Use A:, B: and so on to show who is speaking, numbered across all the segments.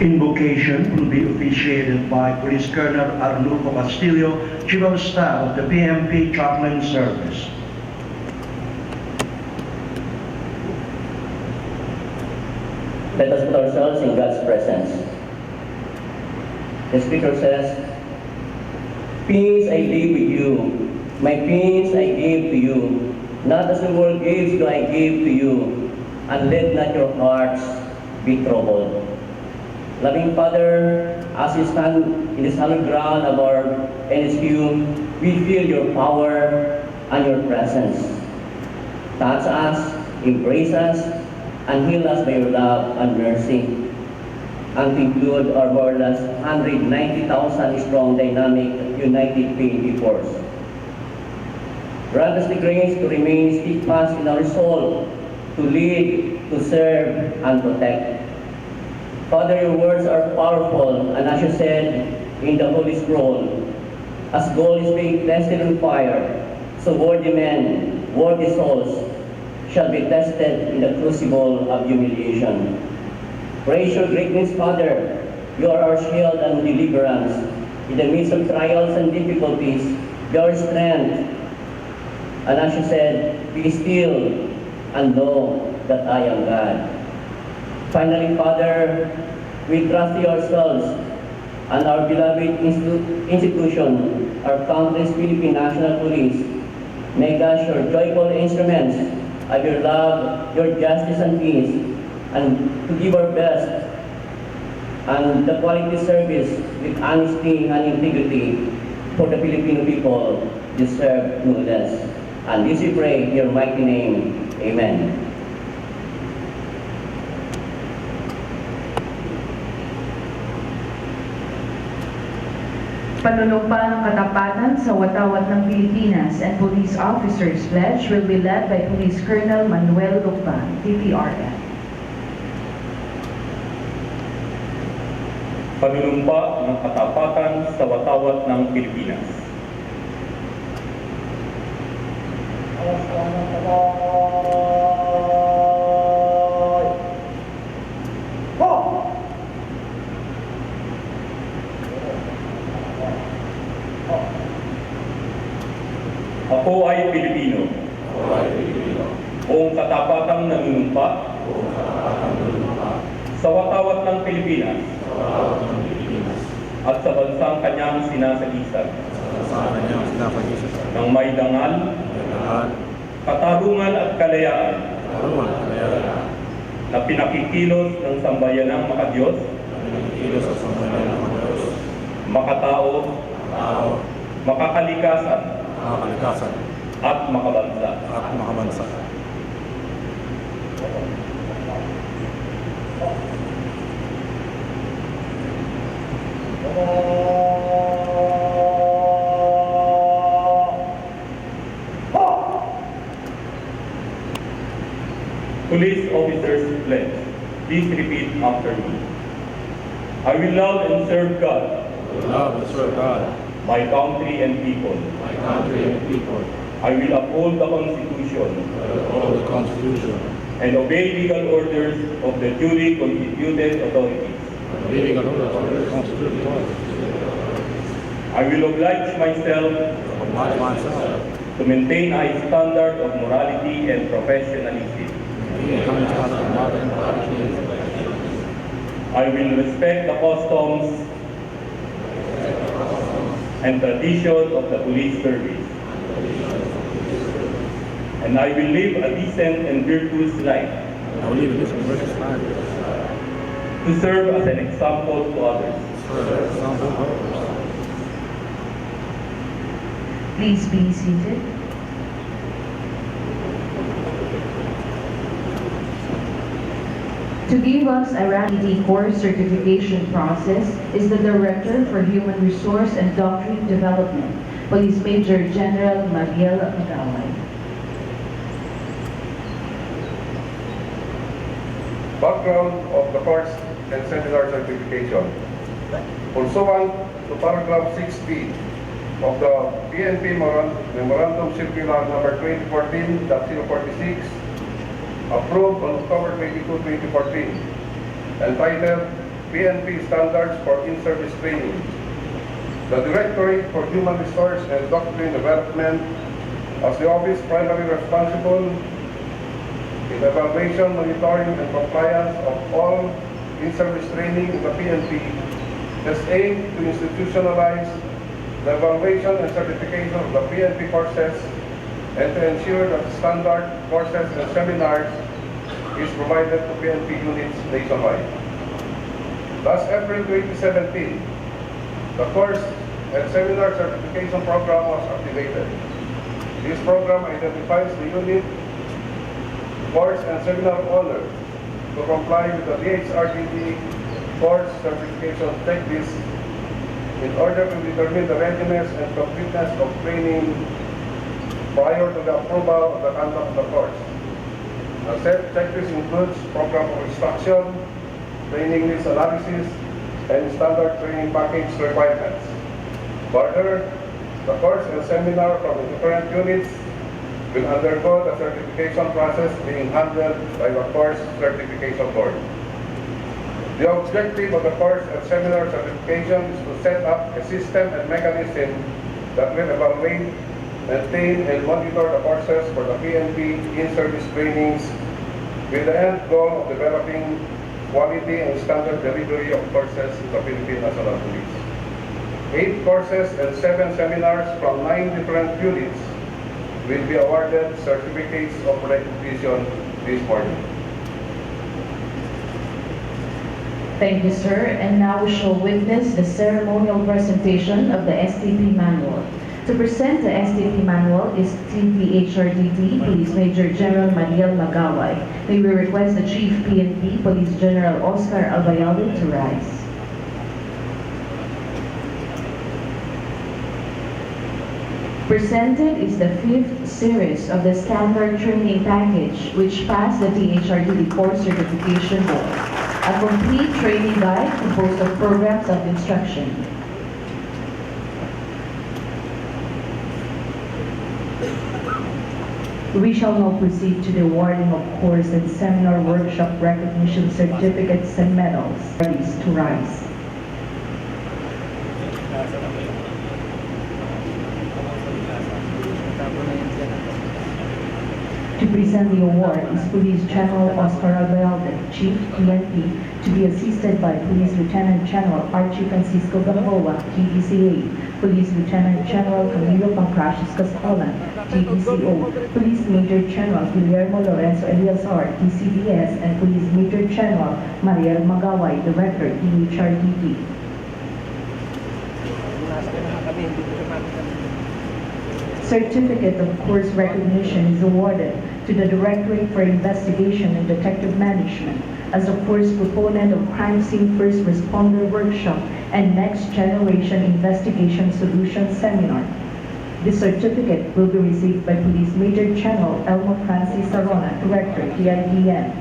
A: Invocation will be officiated by Police Colonel Arnulfo Castillo, Chief of Staff of the PNP Chaplain Service.
B: Let us put ourselves in God's presence. The scripture says, "Peace I leave with you, my peace I give to you. Not as the world gives do I give to you, and let not your hearts be troubled." Loving Father, as we stand in this hallowed ground of our NSQ, we feel your power and your presence. Touch us, embrace us, and heal us by your love and mercy. And to include our more than 190,000 strong, dynamic, united PNP force. Grant us the grace to remain steadfast in our resolve to lead, to serve, and protect. Father, your words are powerful, and as you said in the Holy Scroll, as gold is being tested in fire, so worthy men, worthy souls, shall be tested in the crucible of humiliation. Praise your greatness, Father. You are our shield and deliverance. In the midst of trials and difficulties, your strength. And as you said, be still and know that I am God. Finally, Father, we trust you ourselves and our beloved institution, our countless Philippine National Police. Make us your joyful instruments of your love, your justice and peace, and to give our best and the quality service with honesty and integrity for the Filipino people deserve no less. And this we pray in your mighty name. Amen.
C: Panunumpa ng katapatan sa watawat ng Pilipinas and police officers pledge will be led by Police Colonel Manuel Lucban, TPRF.
D: Panunumpa ng katapatan sa watawat ng Pilipinas. Ako ay Pilipino. Buong katapatang nanunumpa sa watawat ng Pilipinas at sa bansang kanyang sinasagisag ng may dangal, katarungan at kalayaan na pinakikilos ng sambayanang makadiyos, makatao, makakalikasan, at makabansa. Police officers pledge. Please repeat after me. I will love and serve God. My country and people. I will uphold the Constitution. And obey legal orders of the duly constituted authorities. I will oblige myself to maintain a high standard of morality and professionalism. I will respect the customs and traditions of the police service. And I will live a decent and virtuous life. to serve as an example to others.
C: Please be seated. To give us a RAND course certification process is the Director for Human Resource and Doctrine Development, Police Major General Mariel Magaway.
E: Background of the course and seminar certification. Pursuant to paragraph 6B of the PNP Memorandum Circular number 2014-046, approved on October 22, 2014, entitled PNP Standards for In-Service Training. The Directorate for Human Resource and Doctrine Development, as the office primarily responsible in evaluation, monitoring, and compliance of all in-service training in the PNP, has aimed to institutionalize the evaluation and certification of the PNP courses and to ensure that standard courses and seminars is provided to PNP units nationwide. Last April 2017, the course and seminar certification program was activated. This program identifies the unit, course, and seminar owner to comply with the DHRDD course certification checklist in order to determine the readiness and completeness of training prior to the approval of the conduct of the course. The checklist includes program of instruction, training needs analysis, and standard training package requirements. Further, the course and seminar from the different units will undergo the certification process being handled by the course certification board. The objective of the course and seminar certification is to set up a system and mechanism that will evaluate, maintain, and monitor the courses for the PNP in-service trainings with the end goal of developing quality and standard delivery of courses in the Philippine National Police. 8 courses and 7 seminars from 9 different units will be awarded certificates of recognition this morning.
C: Thank you, sir. And now we shall witness the ceremonial presentation of the STP manual. To present the STP manual is TPHRDD Police Major General Mariel Magaway. May we request the Chief PNP Police General Oscar Albayalde to rise. Presented is the 5th series of the standard training package which passed the DHRDD course certification board. A complete training guide composed of programs of instruction. We shall now proceed to the awarding of course and seminar workshop recognition certificates and medals. Please to rise. To present the award is Police General Oscar Albayalde, Chief PNP, to be assisted by Police Lieutenant General Archie Francisco Gamboa, GDCA, Police Lieutenant General Camilo Pancrasius Cascolan, GDCO, Police Major General Guillermo Lorenzo Eliazar, DCDS, and Police Major General Mariel Magaway, Director, DHRDD. Certificate of course recognition is awarded to the Directorate for Investigation and Detective Management as a course proponent of Crime Scene First Responder Workshop and Next Generation Investigation Solutions Seminar. This certificate will be received by Police Major General Elmo Francis Sarona, Director, DIDN.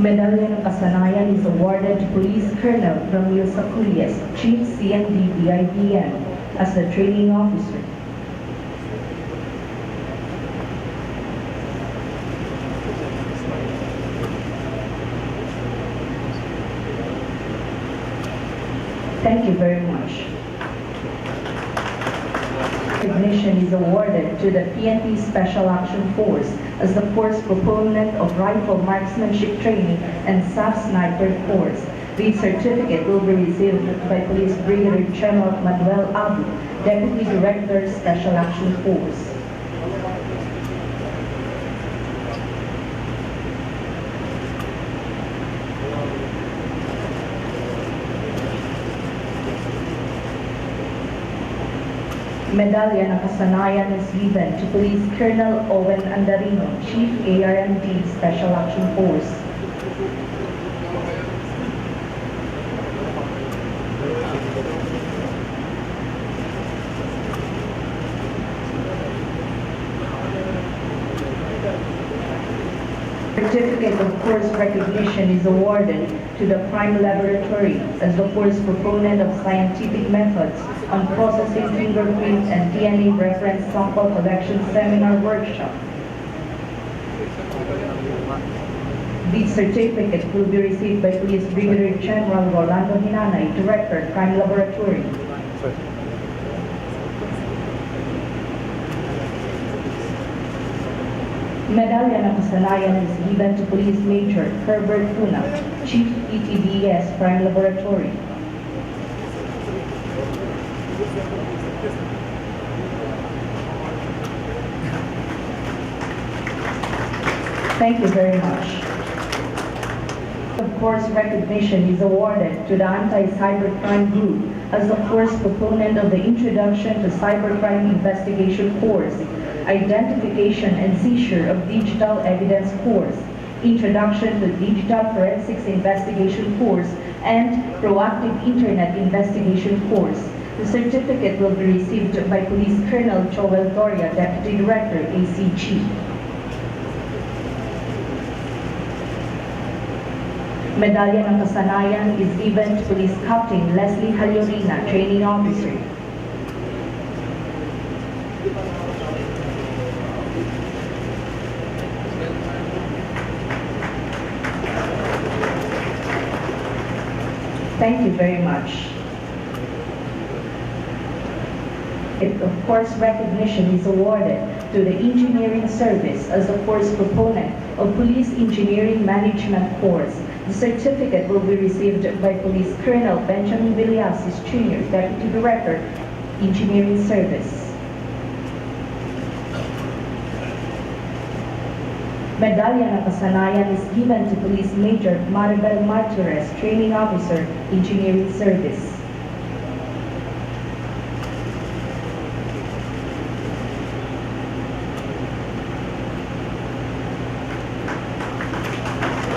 C: Medalya ng Kasanayan is awarded to Police Colonel Ramil Sacurias, Chief CND DIDN, as the training officer. Thank you very much. Recognition is awarded to the PNP Special Action Force as the force proponent of rifle marksmanship training and SAF sniper course. This certificate will be received by Police Brigadier General Manuel Abu, Deputy Director, Special Action Force. Medalya ng Kasanayan is given to Police Colonel Owen Andarino, Chief ARMD Special Action Force. Certificate of Force Recognition is awarded to the Crime Laboratory as the force proponent of scientific methods on processing fingerprint and DNA reference sample collection seminar workshop. This certificate will be received by Police Brigadier General Rolando Hinanay, Director, Crime Laboratory. Medalya ng Kasanayan is given to Police Major Herbert Tuna, Chief ETDS Crime Laboratory. Thank you very much. Of course, recognition is awarded to the Anti-Cybercrime Group as the first proponent of the introduction to Cybercrime Investigation Course, Identification and Seizure of Digital Evidence Course, Introduction to Digital Forensics Investigation Course, and Proactive Internet Investigation Course. The certificate will be received by Police Colonel Joel Doria, Deputy Director, ACG. Medalya ng Kasanayan is given to Police Captain Leslie Haliorina, Training Officer. Thank you very much. Of course, recognition is awarded to the Engineering Service as the course proponent of Police Engineering Management Course. The certificate will be received by Police Colonel Benjamin Villasis Jr., Deputy Director, Engineering Service. Medalya ng Kasanayan is given to Police Major Maribel Martires, Training Officer, Engineering Service.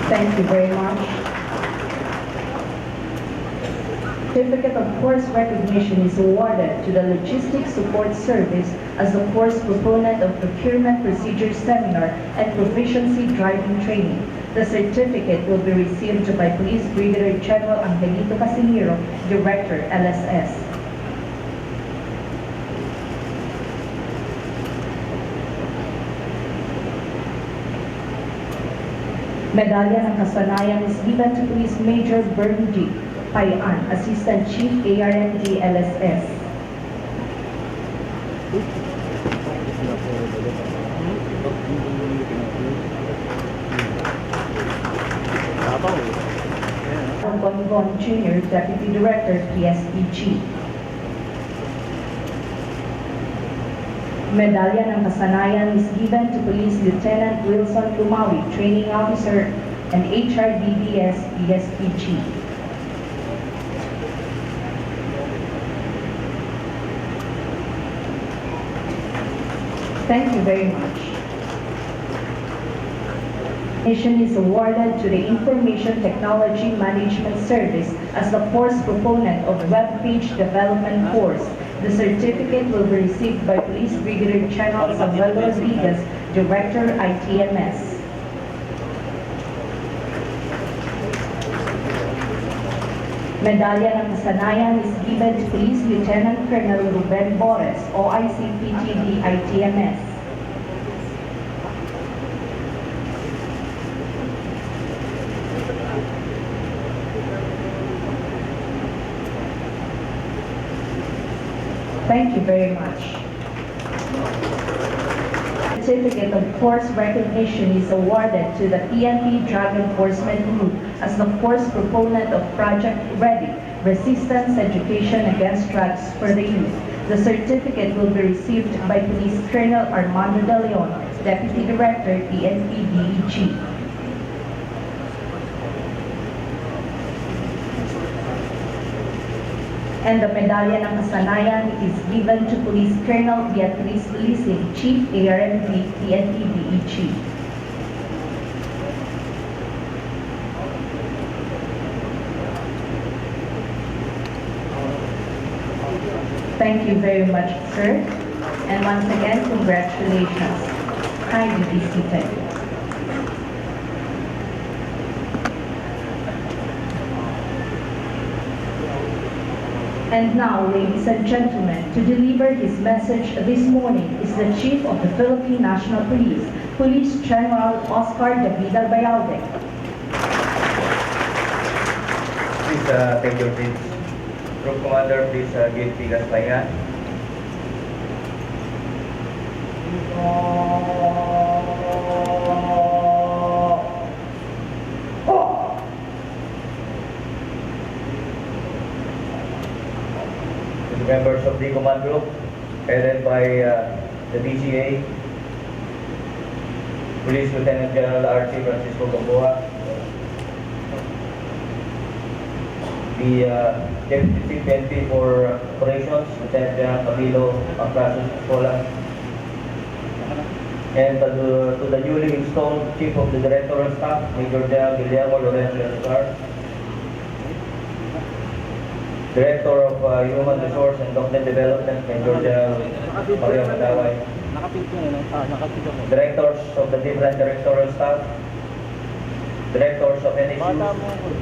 C: Thank you very much. Certificate of Course Recognition is awarded to the Logistics Support Service as the course proponent of Procurement Procedure Seminar and Proficiency Driving Training. The certificate will be received by Police Brigadier General Angelito Casimiro, Director, LSS. Medalya ng Kasanayan is given to Police Major Berndy Payan, Assistant Chief ARMD LSS. Bonbon Jr., Deputy Director, PSEG. Medalya ng Kasanayan is given to Police Lieutenant Wilson Lumawi, Training Officer, and HRDBS PSPG. Thank you very much. Recognition is awarded to the Information Technology Management Service as the course proponent of Web Page Development Course. The certificate will be received by Police Brigadier General Samuel Rodriguez, Director, ITMS. Medalya ng Kasanayan is given to Police Lieutenant Colonel Ruben Bores, OIC PTD, ITMS. Thank you very much. Certificate of Course Recognition is awarded to the PNP Drug Enforcement Group as the course proponent of Project Ready, Resistance Education Against Drugs for the Youth. The certificate will be received by Police Colonel Armando De Leon, Deputy Director, PNP DEG. And the Medalya ng Kasanayan is given to Police Colonel Beatriz Lising, Chief ARMD, PNP DEG. Thank you very much, sir. And once again, congratulations. Kindly be seated. And now, ladies and gentlemen, to deliver his message this morning is the Chief of the Philippine National Police, Police General Oscar David Albayalde.
F: Please take your seats. Group Commander, please give Tigas Pahinga. To the members of the command group, headed by the DCA, Police Lieutenant General Archie Francisco Gamboa, the Deputy Chief PNP for Operations, Lieutenant General Camilo Acrasus Escola, and to the newly installed Chief of the Directoral Staff, Major General Guillermo Lorenzo Elizar, Director of Human Resource and Document Development, Major General Mario Madaway, Directors of the different Directoral Staff, Directors of NSU,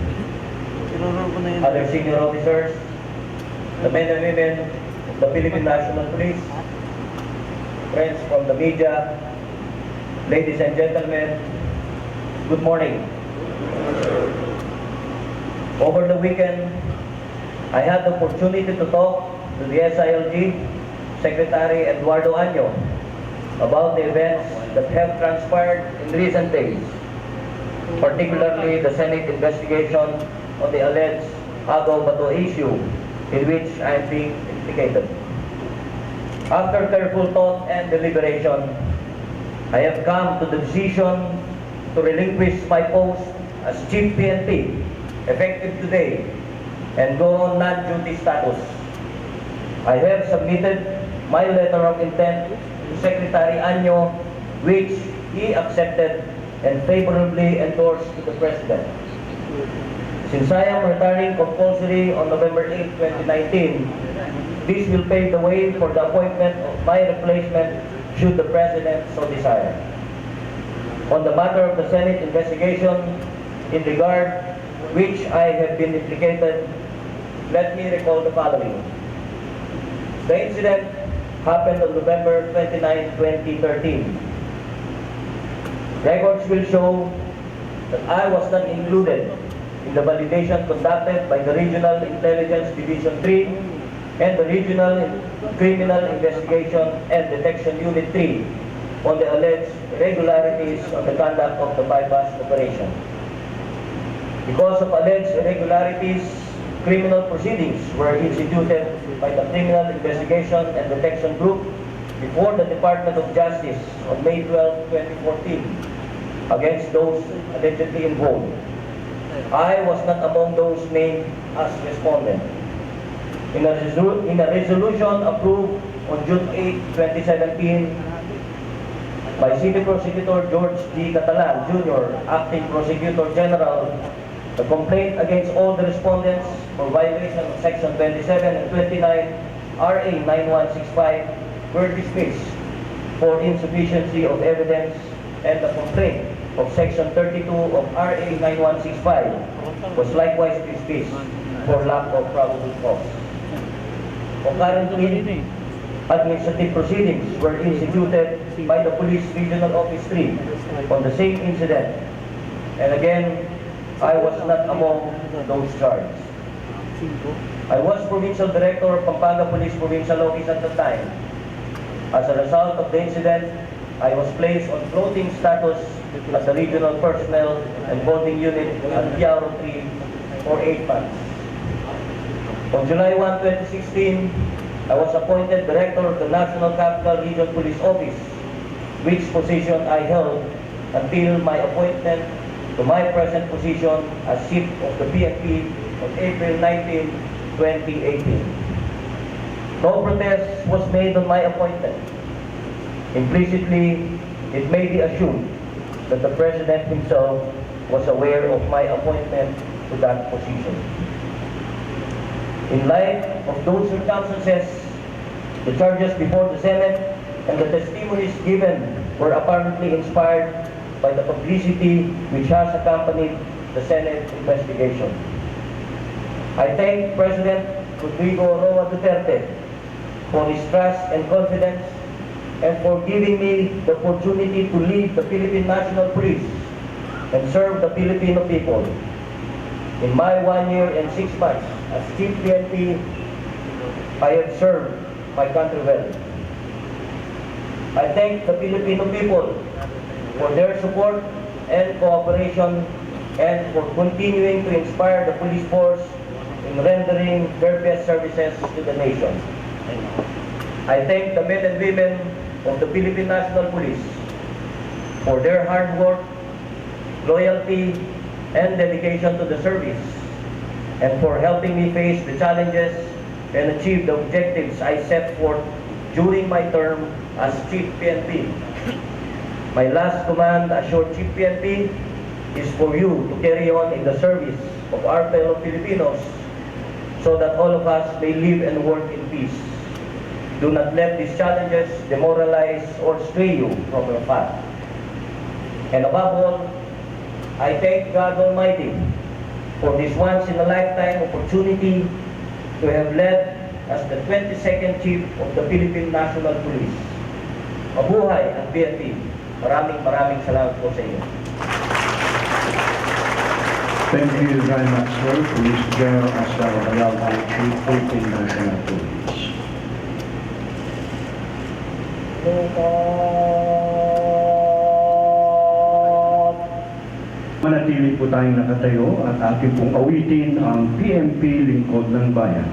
F: other senior officers, the men and women of the Philippine National Police, friends from the media, ladies and gentlemen, good morning. Over the weekend, I had the opportunity to talk to the SILG Secretary Eduardo Año about the events that have transpired in recent days, particularly the Senate investigation on the alleged Agaw Bato issue in which I am being implicated. After careful thought and deliberation, I have come to the decision to relinquish my post as Chief PNP, effective today, and go on non-duty status. I have submitted my letter of intent to Secretary Año, which he accepted and favorably endorsed to the President. Since I am retiring compulsory on November 8, 2019, this will pave the way for the appointment of my replacement should the President so desire. On the matter of the Senate investigation in regard which I have been implicated, let me recall the following. The incident happened on November 29, 2013. Records will show that I was not included in the validation conducted by the Regional Intelligence Division 3 and the Regional Criminal Investigation and Detection Unit 3 on the alleged irregularities on the conduct of the bypass operation. Because of alleged irregularities, criminal proceedings were instituted by the Criminal Investigation and Detection Group before the Department of Justice on May 12, 2014 against those allegedly involved. I was not among those named as respondent. In a resolution approved on June 8, 2017 by City Prosecutor George G. Catalan, Jr., Acting Prosecutor General, the complaint against all the respondents for violation of Section 27 and 29 RA 9165 were dismissed for insufficiency of evidence, and the complaint of Section 32 of RA 9165 was likewise dismissed for lack of probable cause. Concurrently, administrative proceedings were instituted by the Police Regional Office 3 on the same incident, and again, I was not among those charged. I was Provincial Director of Pampanga Police Provincial Office at the time. As a result of the incident, I was placed on floating status as a regional personnel and holding unit at Piaro 3 for 8 months. On July 1, 2016, I was appointed Director of the National Capital Region Police Office, which position I held until my appointment to my present position as Chief of the PNP on April 19, 2018. No protest was made on my appointment. Implicitly, it may be assumed that the President himself was aware of my appointment to that position. In light of those circumstances, the charges before the Senate and the testimonies given were apparently inspired by the publicity which has accompanied the Senate investigation. I thank President Rodrigo Roa Duterte for his trust and confidence and for giving me the opportunity to lead the Philippine National Police and serve the Filipino people. In my 1 year and 6 months as Chief PNP, I have served my country well. I thank the Filipino people for their support and cooperation and for continuing to inspire the police force in rendering their best services to the nation. I thank the men and women of the Philippine National Police for their hard work, loyalty, and dedication to the service, and for helping me face the challenges and achieve the objectives I set forth during my term as Chief PNP. My last command as your Chief PNP is for you to carry on in the service of our fellow Filipinos so that all of us may live and work in peace. Do not let these challenges demoralize or stray you from your path. And above all, I thank God Almighty for this once-in-a-lifetime opportunity to have led as the 22nd Chief of the Philippine National Police. Mabuhay ang PNP. Maraming salamat po sa inyo.
A: Thank you very much, sir. Police General Oscar Bayalda, Chief Philippine National Police. Manatili po tayong nakatayo at ating pong awitin ang PNP Lingkod ng Bayan.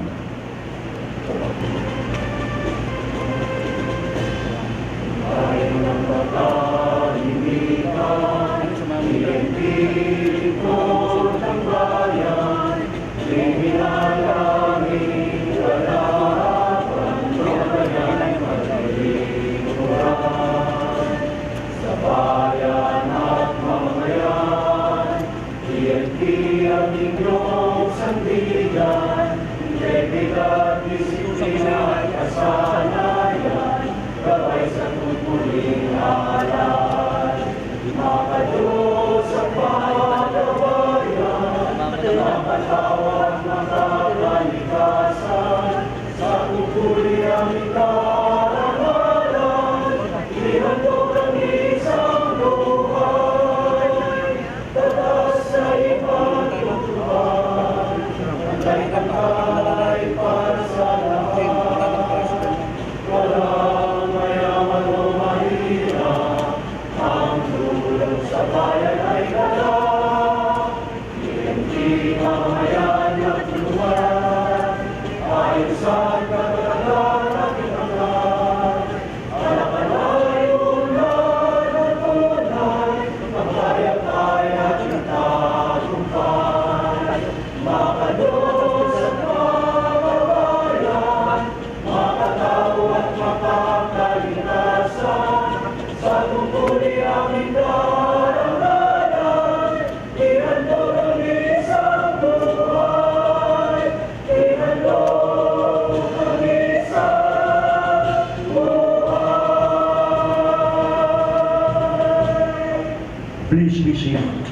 A: Please be seated.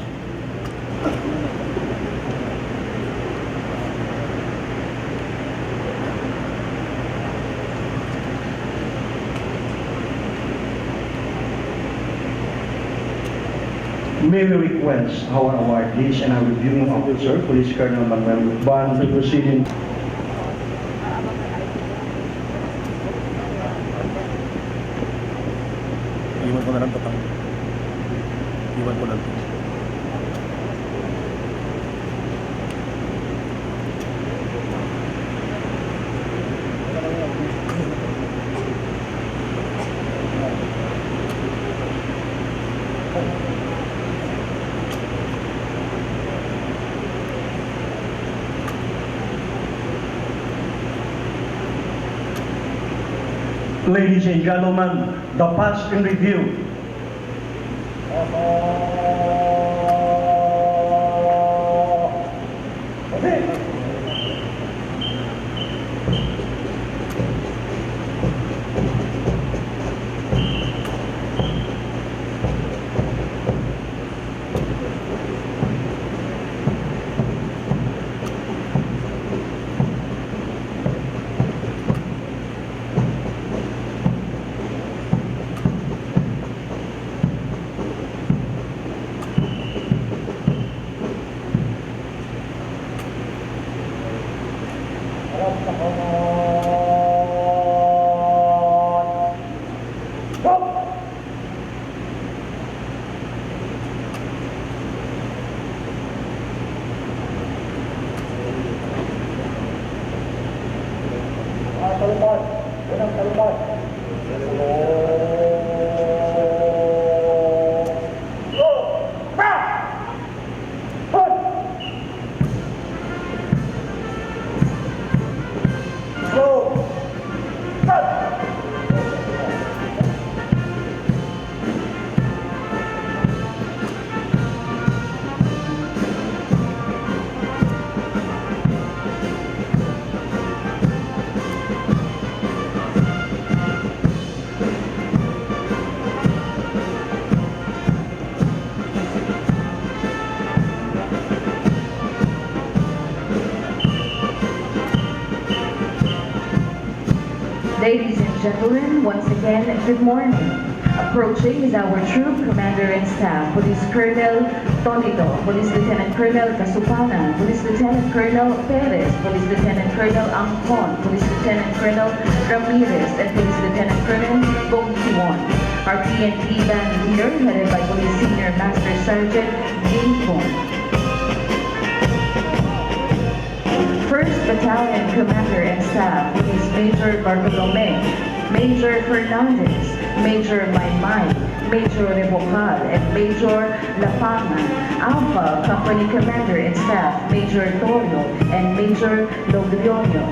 A: May we request our awardees and our reviewing officer, Police Colonel Manuel Lukban, to proceed in.
G: Iwan ko na lang tatang. Iwan ko lang.
A: Ladies and gentlemen, the past in review.
C: Ladies and gentlemen, once again, good morning. Approaching is our Troop Commander and Staff, Police Colonel Tolito, Police Lieutenant Colonel Casupanan, Police Lieutenant Colonel Perez, Police Lieutenant Colonel Angkon, Police Lieutenant Colonel Ramirez, and Police Lieutenant Colonel Bongkiwon. Our PNP band leader, headed by Police Senior Master Sergeant Gingpon. 1st Battalion Commander and Staff, Police Major Bartolome, Major Fernandez, Major Maymay, Major Revocal, and Major Lapangan. Alpha Company Commander and Staff, Major Torio and Major Logrionio.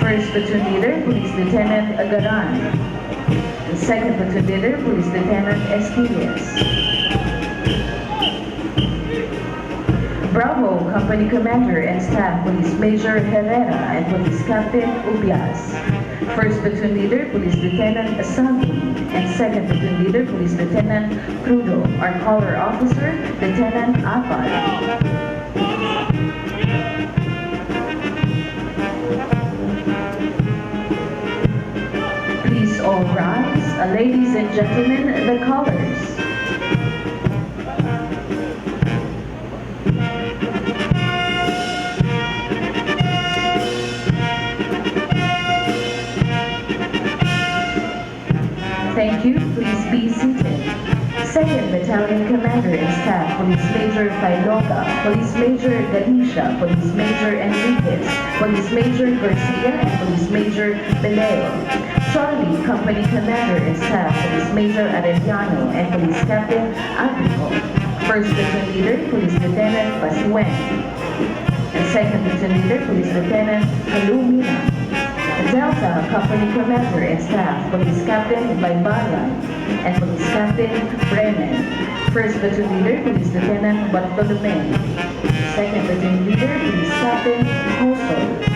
C: 1st Platoon Leader, Police Lieutenant Agaran. And 2nd Platoon Leader, Police Lieutenant Esquiles. Bravo Company Commander and Staff, Police Major Herrera and Police Captain Ubias. 1st Platoon Leader, Police Lieutenant Asagi, and 2nd Platoon Leader, Police Lieutenant Crudo. Our Color Officer, Lieutenant Apal. Please all rise. Ladies and gentlemen, the colors. Thank you. Please be seated. 2nd Battalion Commander and Staff, Police Major Failoga, Police Major Galicia, Police Major Enriquez, Police Major Garcia, and Police Major Beleo. Charlie Company Commander and Staff, Police Major Arellano, and Police Captain Abrico. 1st Platoon Leader, Police Lieutenant Pasuen. And 2nd Platoon Leader, Police Lieutenant Kalumina. Delta Company Commander and Staff, Police Captain Baybayan and Police Captain Bremen. 1st Platoon Leader, Police Lieutenant Bartolome. 2nd Platoon Leader, Police Captain Hosol.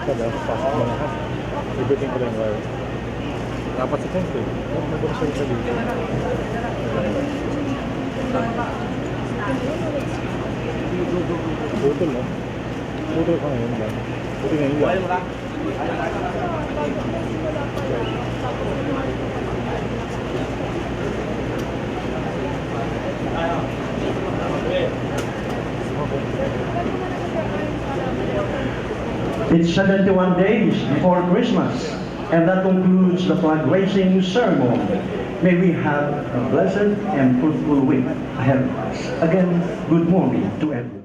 G: Ito dapat pasok mo lahat. Ibutin ko lang yung wire. Dapat sa temple. Huwag mo ba siya dito? Putol no? Putol ka ngayon lang. Putol ngayon lang.
A: It's 71 days before Christmas, and that concludes the flag raising ceremony. May we have a blessed and fruitful week ahead of us. Again, good morning to everyone.